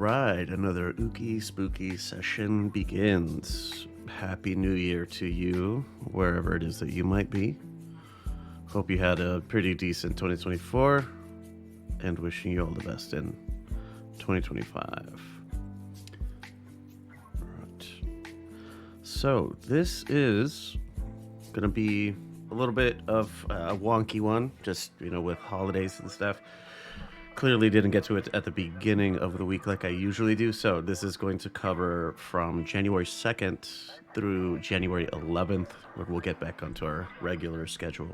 right, another ooky spooky session begins. Happy New Year to you, wherever it is that you might be. Hope you had a pretty decent 2024 and wishing you all the best in 2025. Right. So, this is going to be a little bit of a wonky one, just, with holidays and stuff. Clearly didn't get to it at the beginning of the week like I usually do, so this is going to cover from January 2nd through January 11th, where we'll get back onto our regular schedule.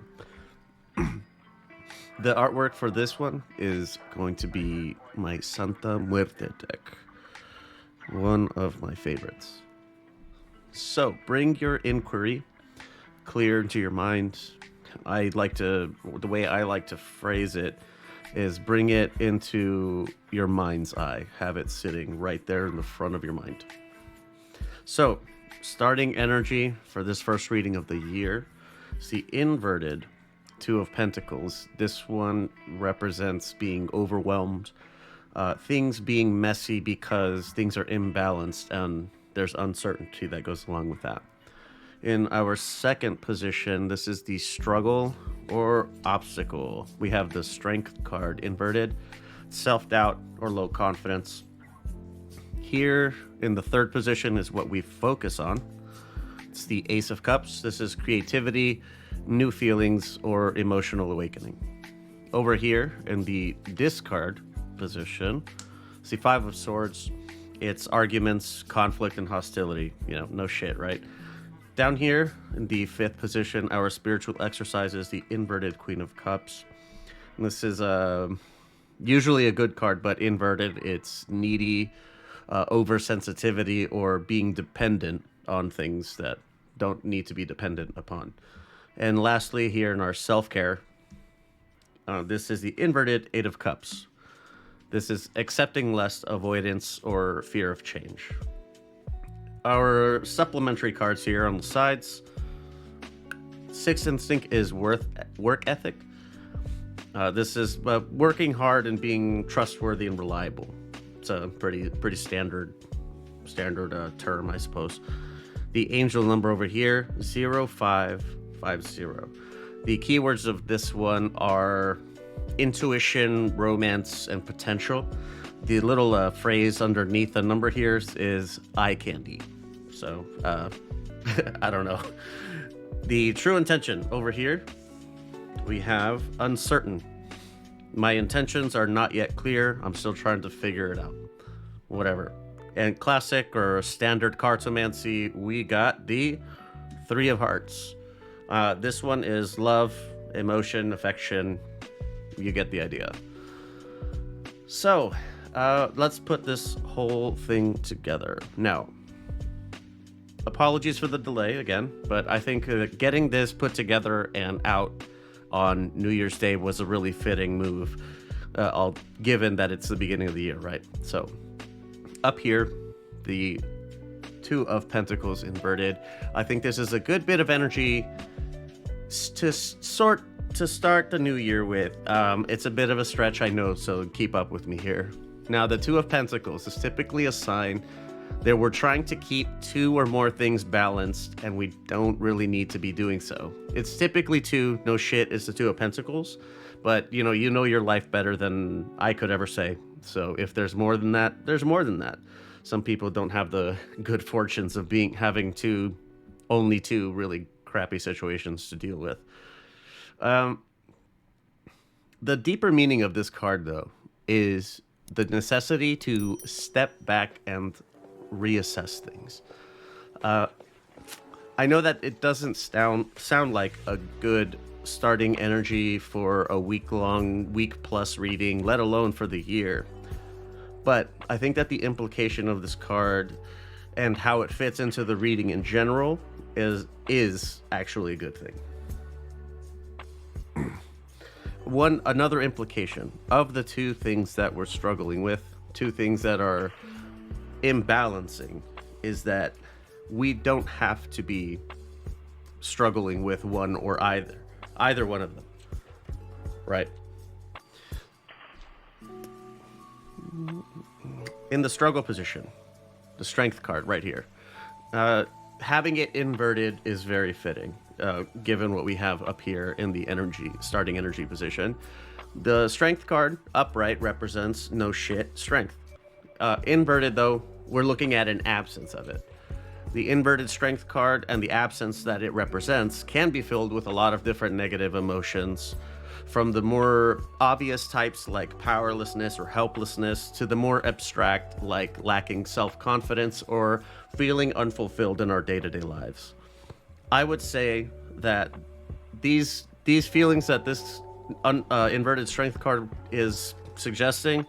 The artwork for this one is going to be my Santa Muerte deck, one of my favorites. So bring your inquiry clear into your mind. The way I like to phrase it is bring it into your mind's eye. Have it sitting right there in the front of your mind. So, starting energy for this first reading of the year is the inverted Two of Pentacles. This one represents being overwhelmed, things being messy because things are imbalanced and there's uncertainty that goes along with that. In our second position, this is the struggle or obstacle. We have the strength card inverted, self-doubt or low confidence. Here in the third position is what we focus on. It's the Ace of Cups. This is creativity, new feelings, or emotional awakening. Over here in the discard position, see Five of Swords. It's arguments, conflict, and hostility. No shit, right? Down here in the fifth position, our spiritual exercise is the inverted Queen of Cups. And this is usually a good card, but inverted, it's needy, oversensitivity, or being dependent on things that don't need to be dependent upon. And lastly, here in our self-care, this is the inverted Eight of Cups. This is accepting less, avoidance, or fear of change. Our supplementary cards here on the sides. Sixth Instinct is work ethic. This is working hard and being trustworthy and reliable. It's a pretty standard term, I suppose. The angel number over here, 0550. The keywords of this one are intuition, romance, and potential. The little phrase underneath the number here is eye candy. So, I don't know. The true intention over here, we have uncertain. My intentions are not yet clear. I'm still trying to figure it out. Whatever. And classic or standard cartomancy, we got the Three of Hearts. This one is love, emotion, affection. You get the idea. So, let's put this whole thing together. Now, apologies for the delay again, but I think getting this put together and out on New Year's Day was a really fitting move, given that it's the beginning of the year, right? So, up here, the Two of Pentacles inverted. I think this is a good bit of energy to start the new year with. It's a bit of a stretch, I know, so keep up with me here. Now, the Two of Pentacles is typically a sign that we're trying to keep two or more things balanced, and we don't really need to be doing so. It's typically two, no shit, it's the Two of Pentacles, but you know your life better than I could ever say. So if there's more than that, there's more than that. Some people don't have the good fortunes of having only two really crappy situations to deal with. The deeper meaning of this card, though, is the necessity to step back and reassess things. I know that it doesn't sound like a good starting energy for a week plus reading, let alone for the year. But I think that the implication of this card and how it fits into the reading in general is actually a good thing. Another implication of the two things that we're struggling with, two things that are imbalancing, is that we don't have to be struggling with one or either one of them, right? in the struggle position, the strength card right here. Having it inverted is very fitting, given what we have up here in the starting energy position. The strength card upright represents no shit strength. Inverted, though, we're looking at an absence of it. The inverted strength card and the absence that it represents can be filled with a lot of different negative emotions, from the more obvious types like powerlessness or helplessness to the more abstract like lacking self-confidence or feeling unfulfilled in our day-to-day lives. I would say that these feelings that this inverted strength card is suggesting,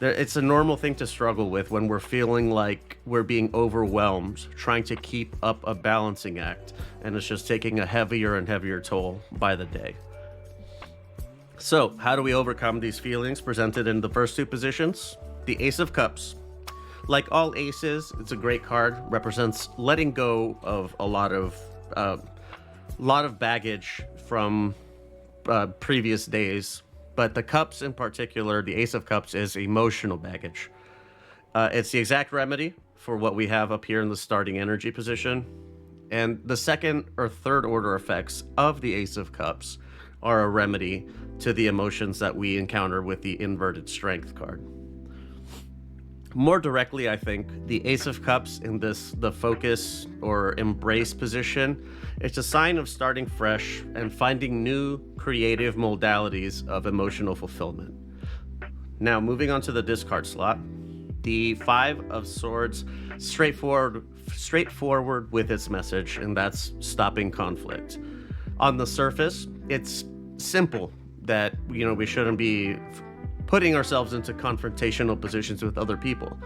it's a normal thing to struggle with when we're feeling like we're being overwhelmed, trying to keep up a balancing act, and it's just taking a heavier and heavier toll by the day. So, how do we overcome these feelings presented in the first two positions? The Ace of Cups. Like all aces, it's a great card, represents letting go of a lot of baggage from previous days. But the cups in particular, the Ace of Cups, is emotional baggage. It's the exact remedy for what we have up here in the starting energy position. And the second or third order effects of the Ace of Cups are a remedy to the emotions that we encounter with the inverted strength card. More directly, I think the Ace of Cups in the focus or embrace position, it's a sign of starting fresh and finding new creative modalities of emotional fulfillment. Now, moving on to the discard slot, the Five of Swords, straightforward with its message, and that's stopping conflict. On the surface, it's simple that, we shouldn't be putting ourselves into confrontational positions with other people,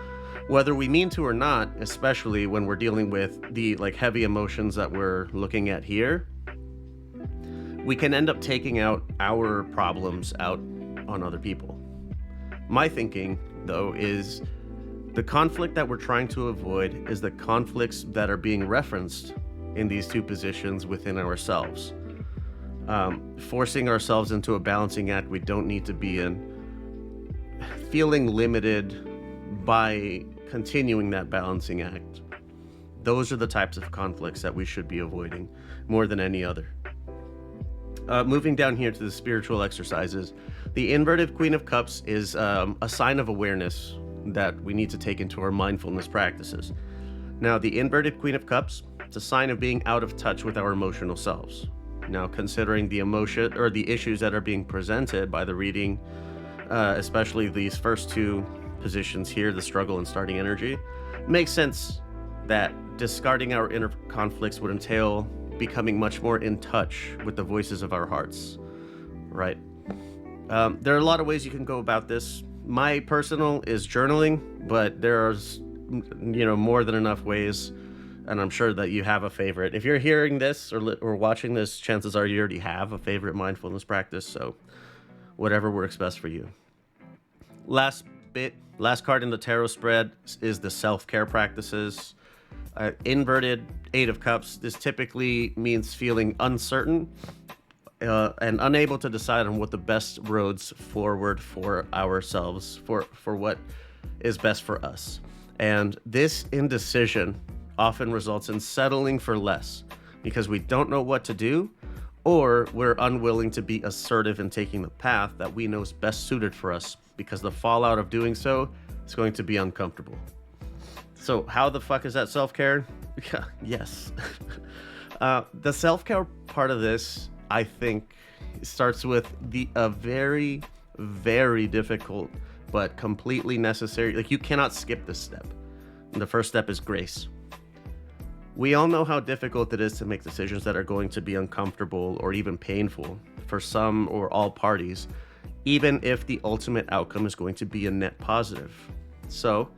whether we mean to or not, especially when we're dealing with the heavy emotions that we're looking at here. We can end up taking out our problems out on other people. My thinking, though, is the conflict that we're trying to avoid is the conflicts that are being referenced in these two positions within ourselves. Forcing ourselves into a balancing act we don't need to be in, feeling limited by continuing that balancing act. Those are the types of conflicts that we should be avoiding more than any other. Moving down here to the spiritual exercises, the inverted Queen of Cups is a sign of awareness that we need to take into our mindfulness practices. Now, the inverted Queen of Cups, it's a sign of being out of touch with our emotional selves. Now, considering the emotion or the issues that are being presented by the reading, especially these first two positions here, the struggle and starting energy, it makes sense that discarding our inner conflicts would entail becoming much more in touch with the voices of our hearts, right? There are a lot of ways you can go about this. My personal is journaling, but there's more than enough ways, and I'm sure that you have a favorite. If you're hearing this or watching this, chances are you already have a favorite mindfulness practice, so whatever works best for you. Last card in the tarot spread is the self-care practices. Inverted Eight of Cups, this typically means feeling uncertain and unable to decide on what the best roads forward for ourselves, for what is best for us. And this indecision often results in settling for less because we don't know what to do, or we're unwilling to be assertive in taking the path that we know is best suited for us because the fallout of doing so is going to be uncomfortable. So how the fuck is that self-care? Yes. The self-care part of this, I think, starts with a very, very difficult but completely necessary. You cannot skip this step. And the first step is grace. We all know how difficult it is to make decisions that are going to be uncomfortable or even painful for some or all parties, even if the ultimate outcome is going to be a net positive. So,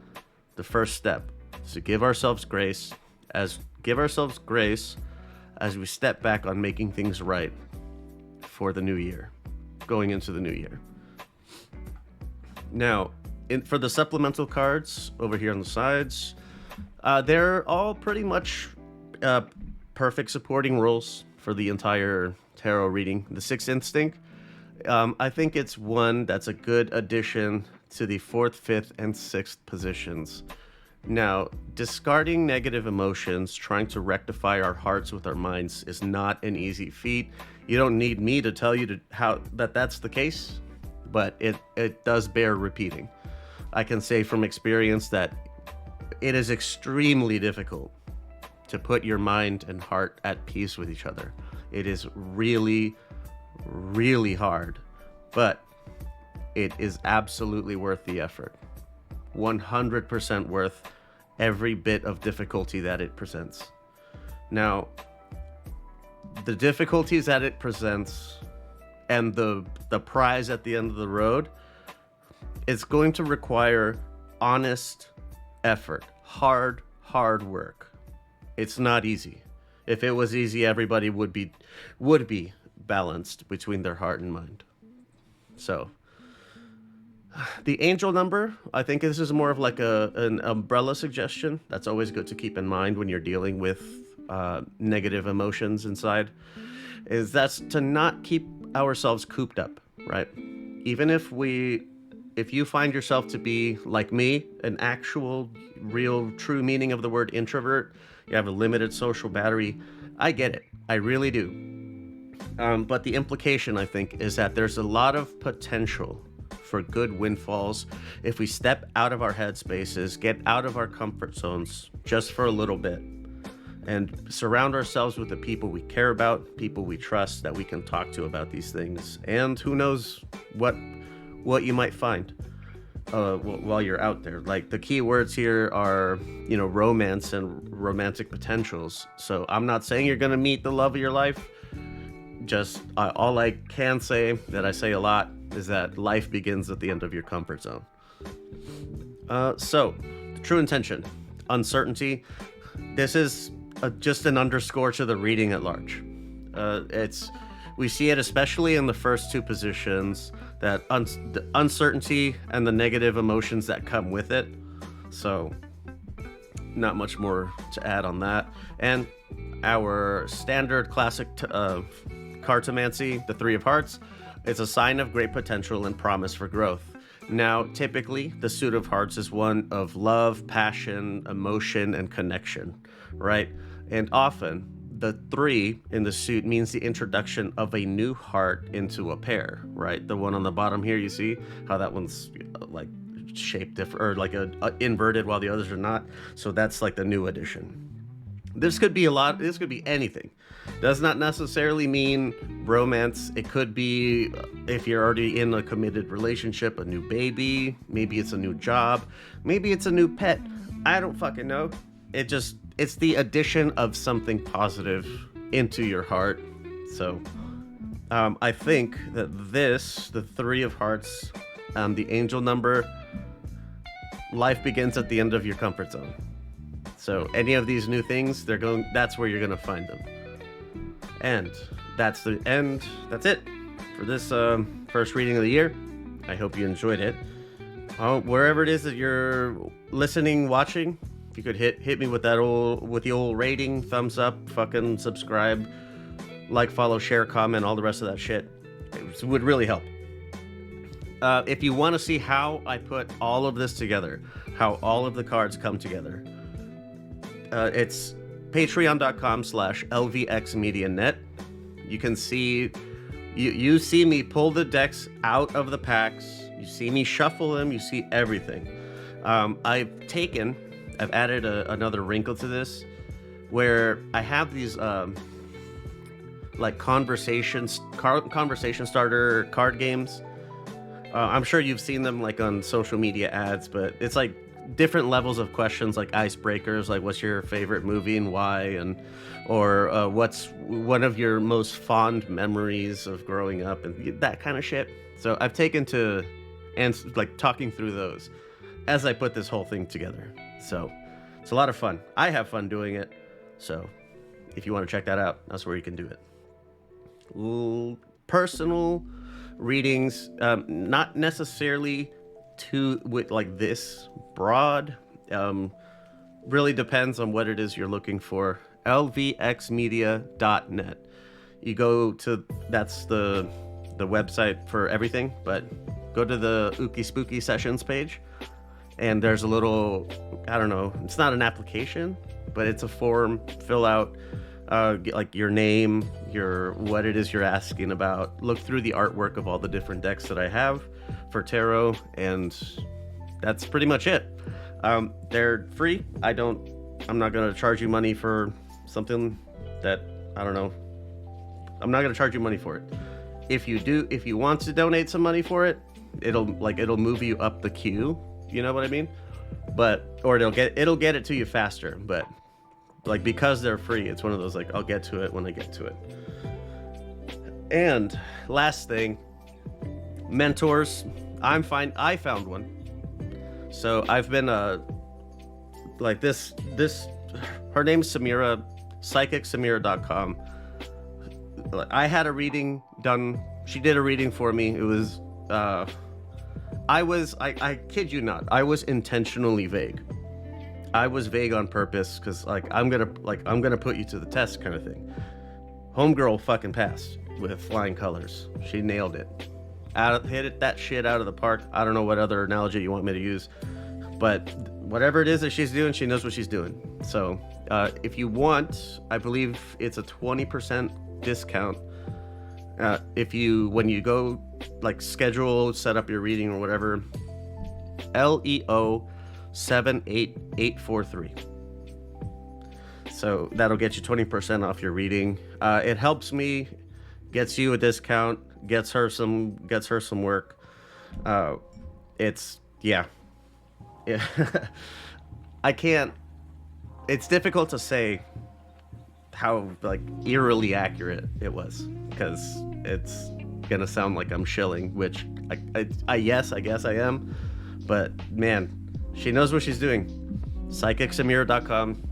the first step is to give ourselves grace as we step back on making things right for the new year, going into the new year. Now, for the supplemental cards over here on the sides, they're all pretty much perfect supporting roles for the entire tarot reading. The Sixth Instinct, I think it's one that's a good addition to the fourth, fifth, and sixth positions. Now, discarding negative emotions, trying to rectify our hearts with our minds is not an easy feat. You don't need me to tell you how that's the case, but it does bear repeating. I can say from experience that it is extremely difficult to put your mind and heart at peace with each other. It is really, really hard, but it is absolutely worth the effort. 100% worth every bit of difficulty that it presents. Now, the difficulties that it presents and the prize at the end of the road is going to require honest effort, hard work. It's not easy. If it was easy, everybody would be balanced between their heart and mind. So, the angel number, I think this is more of like an umbrella suggestion. That's always good to keep in mind when you're dealing with negative emotions inside. Is that's to not keep ourselves cooped up, right? Even if you find yourself to be like me, an actual, real, true meaning of the word introvert, you have a limited social battery. I get it. I really do. But the implication, I think, is that there's a lot of potential for good windfalls if we step out of our headspaces, get out of our comfort zones just for a little bit, and surround ourselves with the people we care about, people we trust that we can talk to about these things. And who knows what you might find while you're out there. Like, the key words here are, romance and romantic potentials. So I'm not saying you're going to meet the love of your life. Just all I can say, that I say a lot, is that life begins at the end of your comfort zone. So, the true intention, uncertainty. This is just an underscore to the reading at large. We see it especially in the first two positions, that the uncertainty and the negative emotions that come with it. So, not much more to add on that. And our standard classic cartomancy, the Three of Hearts, it's a sign of great potential and promise for growth. Now, typically, the suit of hearts is one of love, passion, emotion, and connection, right? And often, the three in the suit means the introduction of a new heart into a pair, right? The one on the bottom here, you see how that one's like shaped different, or like a inverted while the others are not. So that's like the new addition. This could be anything. Does not necessarily mean romance. It could be, if you're already in a committed relationship, a new baby, maybe it's a new job, maybe it's a new pet. I don't fucking know. It's the addition of something positive into your heart. So I think that the Three of Hearts, the angel number, life begins at the end of your comfort zone. So any of these new things, that's where you're going to find them. And that's the end. That's it for this first reading of the year. I hope you enjoyed it. Wherever it is that you're listening, watching, if you could hit me with the old rating, thumbs up, fucking subscribe, like, follow, share, comment, all the rest of that shit. It would really help. If you want to see how I put all of this together, how all of the cards come together, it's patreon.com/lvxmedianet. You can see, you see me pull the decks out of the packs. You see me shuffle them. You see everything. I've added another wrinkle to this, where I have these like conversation starter card games. I'm sure you've seen them like on social media ads, but it's like different levels of questions, like icebreakers, like what's your favorite movie and why, or what's one of your most fond memories of growing up, and that kind of shit. So I've taken to like talking through those as I put this whole thing together. So it's a lot of fun. I have fun doing it. So if you want to check that out, that's where you can do it. Personal readings, not necessarily with like this broad, really depends on what it is you're looking for. lvxmedia.net. You go to, that's the the website for everything, but go to the Ookie Spooky Sessions page, and there's a little, I don't know, it's not an application, but it's a form. Fill out like your name, your what it is you're asking about. Look through the artwork of all the different decks that I have for tarot, and that's pretty much it. They're free. I'm not gonna charge you money for something that, I don't know. I'm not gonna charge you money for it. If you want to donate some money for it, it'll move you up the queue. You know what I mean? Or it'll get it to you faster. But like, because they're free, it's one of those, like, I'll get to it when I get to it. And last thing, mentors. I found one. So I've been like this. Her name's Samira, psychicsamira.com. I had a reading done. She did a reading for me. It was I kid you not, I was intentionally vague. I was vague on purpose, because I'm gonna put you to the test, kind of thing. Homegirl fucking passed with flying colors. She nailed it. Hit that shit out of the park. I don't know what other analogy you want me to use, but whatever it is that she's doing, she knows what she's doing. So if you want, I believe it's a 20% discount when you go, like, schedule, set up your reading or whatever. LEO 78843. So that'll get you 20% off your reading. It helps me, gets you a discount, gets her some work. It's it's difficult to say how, like, eerily accurate it was, because it's gonna sound like I'm shilling, which I guess I am, but man, she knows what she's doing. psychicsamira.com.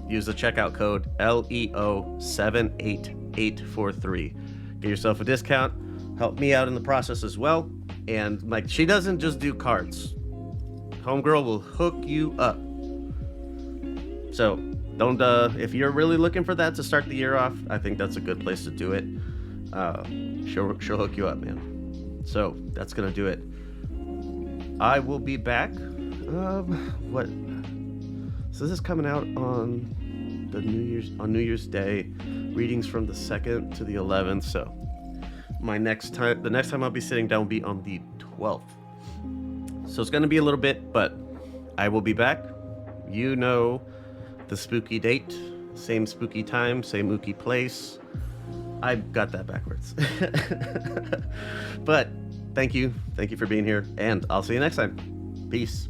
Use the checkout code LEO 78843. Get yourself a discount. Help me out in the process as well. And, like, she doesn't just do cards. Homegirl will hook you up. So don't if you're really looking for that to start the year off, I think that's a good place to do it. She'll hook you up, man. So that's gonna do it. I will be back. So this is coming out on New Year's Day. Readings from the 2nd to the 11th. So the next time I'll be sitting down will be on the 12th. So it's gonna be a little bit, but I will be back. You know the spooky date, same spooky time, same ookie place. I got that backwards. But thank you for being here, and I'll see you next time. Peace.